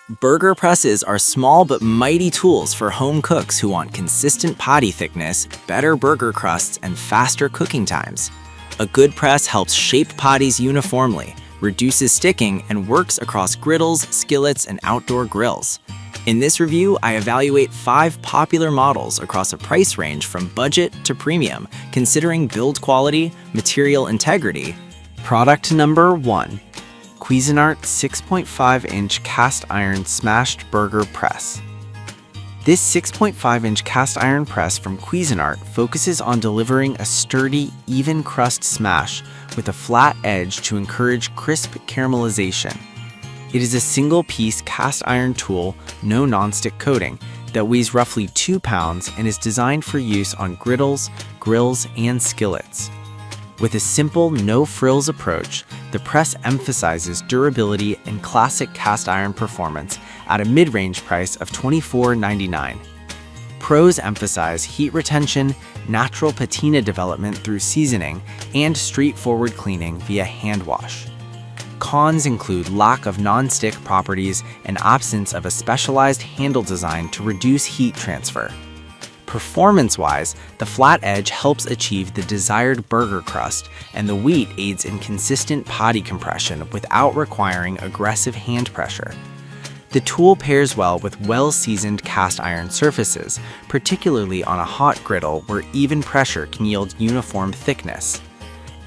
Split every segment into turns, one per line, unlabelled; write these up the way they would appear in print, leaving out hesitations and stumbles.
Burger presses are small but mighty tools for home cooks who want consistent patty thickness, better burger crusts, and faster cooking times. A good press helps shape patties uniformly, reduces sticking, and works across griddles, skillets, and outdoor grills. In this review, I evaluate 5 popular models across a price range from budget to premium, considering build quality, material integrity.
Product number 1. Cuisinart 6.5-inch cast iron smashed burger press. This 6.5-inch cast iron press from Cuisinart focuses on delivering a sturdy, even crust smash with a flat edge to encourage crisp caramelization. It is a single-piece cast iron tool, no nonstick coating, that weighs roughly 2 pounds and is designed for use on griddles, grills, and skillets. With a simple, no-frills approach, the press emphasizes durability and classic cast iron performance at a mid-range price of $24.99. Pros emphasize heat retention, natural patina development through seasoning, and straightforward cleaning via hand wash. Cons include lack of non-stick properties and absence of a specialized handle design to reduce heat transfer. Performance-wise, the flat edge helps achieve the desired burger crust, and the weight aids in consistent patty compression without requiring aggressive hand pressure. The tool pairs well with well-seasoned cast iron surfaces, particularly on a hot griddle where even pressure can yield uniform thickness.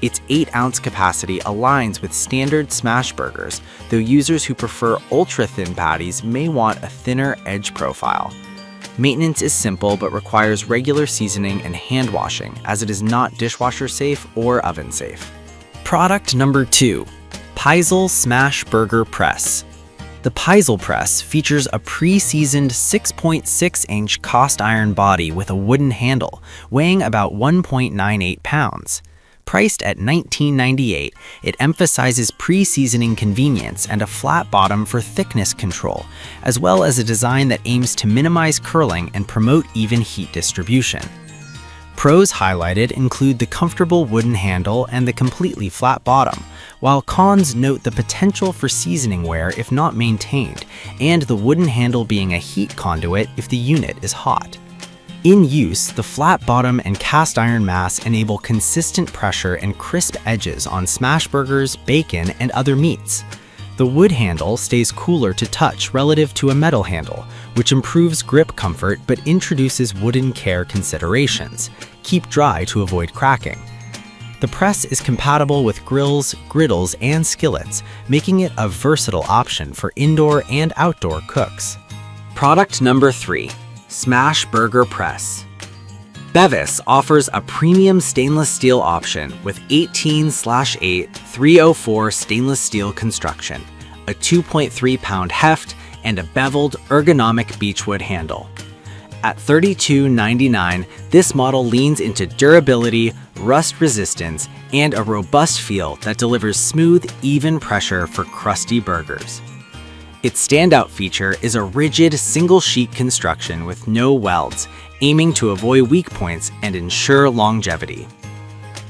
Its 8-ounce capacity aligns with standard smash burgers, though users who prefer ultra-thin patties may want a thinner edge profile. Maintenance is simple but requires regular seasoning and hand washing, as it is not dishwasher safe or oven safe.
Product number 2. Peisel Smash Burger Press. The Peisel press features a pre-seasoned 6.6-inch cast iron body with a wooden handle, weighing about 1.98 pounds. Priced at $19.98, it emphasizes pre-seasoning convenience and a flat bottom for thickness control, as well as a design that aims to minimize curling and promote even heat distribution. Pros highlighted include the comfortable wooden handle and the completely flat bottom, while cons note the potential for seasoning wear if not maintained, and the wooden handle being a heat conduit if the unit is hot. In use, the flat bottom and cast iron mass enable consistent pressure and crisp edges on smash burgers, bacon, and other meats. The wood handle stays cooler to touch relative to a metal handle, which improves grip comfort but introduces wooden care considerations. Keep dry to avoid cracking. The press is compatible with grills, griddles, and skillets, making it a versatile option for indoor and outdoor cooks.
Product number 3. Smash Burger Press. Bevis offers a premium stainless steel option with 18/8 304 stainless steel construction, a 2.3-pound heft, and a beveled, ergonomic beechwood handle. At $32.99, this model leans into durability, rust resistance, and a robust feel that delivers smooth, even pressure for crusty burgers. Its standout feature is a rigid, single-sheet construction with no welds, aiming to avoid weak points and ensure longevity.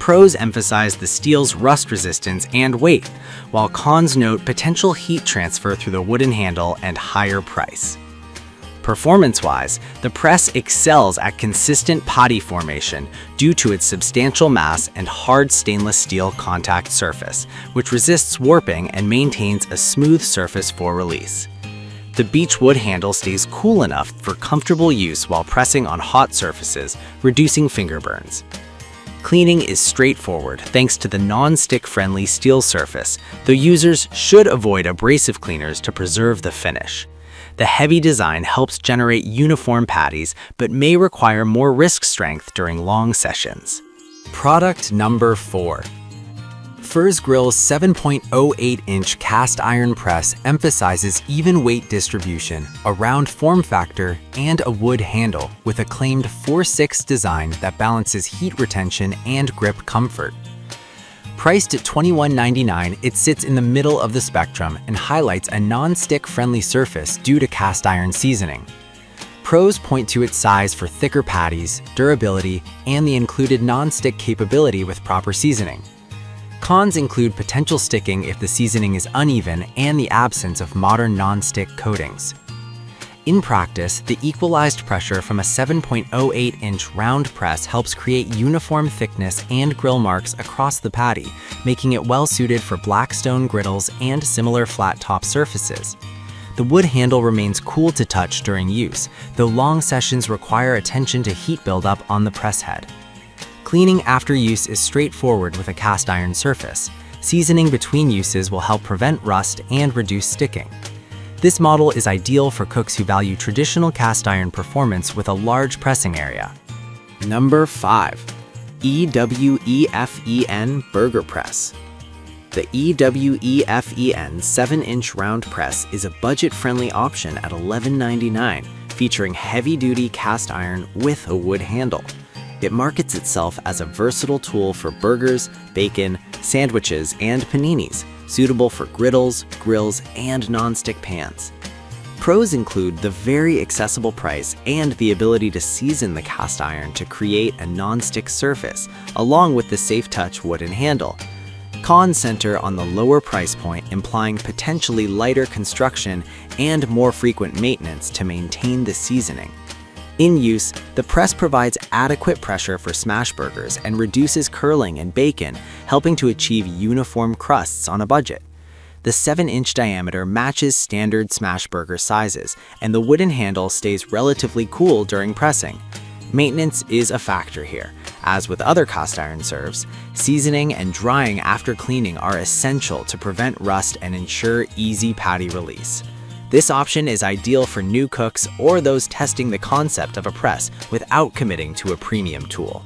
Pros emphasize the steel's rust resistance and weight, while cons note potential heat transfer through the wooden handle and higher price. Performance-wise, the press excels at consistent patty formation due to its substantial mass and hard stainless steel contact surface, which resists warping and maintains a smooth surface for release. The beechwood handle stays cool enough for comfortable use while pressing on hot surfaces, reducing finger burns. Cleaning is straightforward thanks to the non-stick-friendly steel surface, though users should avoid abrasive cleaners to preserve the finish. The heavy design helps generate uniform patties, but may require more wrist strength during long sessions.
Product number 4. Furze Grill's 7.08-inch cast iron press emphasizes even weight distribution, a round form factor, and a wood handle with a claimed 4/6 design that balances heat retention and grip comfort. Priced at $21.99, it sits in the middle of the spectrum and highlights a non-stick friendly surface due to cast iron seasoning. Pros point to its size for thicker patties, durability, and the included non-stick capability with proper seasoning. Cons include potential sticking if the seasoning is uneven and the absence of modern non-stick coatings. In practice, the equalized pressure from a 7.08-inch round press helps create uniform thickness and grill marks across the patty, making it well-suited for blackstone griddles and similar flat-top surfaces. The wood handle remains cool to touch during use, though long sessions require attention to heat buildup on the press head. Cleaning after use is straightforward with a cast iron surface. Seasoning between uses will help prevent rust and reduce sticking. This model is ideal for cooks who value traditional cast iron performance with a large pressing area.
Number 5. EWEFEN Burger Press. The EWEFEN 7-inch round press is a budget-friendly option at $11.99, featuring heavy-duty cast iron with a wood handle. It markets itself as a versatile tool for burgers, bacon, sandwiches, and paninis, suitable for griddles, grills, and non-stick pans. Pros include the very accessible price and the ability to season the cast iron to create a non-stick surface, along with the safe touch wooden handle. Cons center on the lower price point, implying potentially lighter construction and more frequent maintenance to maintain the seasoning. In use, the press provides adequate pressure for smash burgers and reduces curling in bacon, helping to achieve uniform crusts on a budget. The 7-inch diameter matches standard smash burger sizes, and the wooden handle stays relatively cool during pressing. Maintenance is a factor here. As with other cast iron serves, seasoning and drying after cleaning are essential to prevent rust and ensure easy patty release. This option is ideal for new cooks or those testing the concept of a press without committing to a premium tool.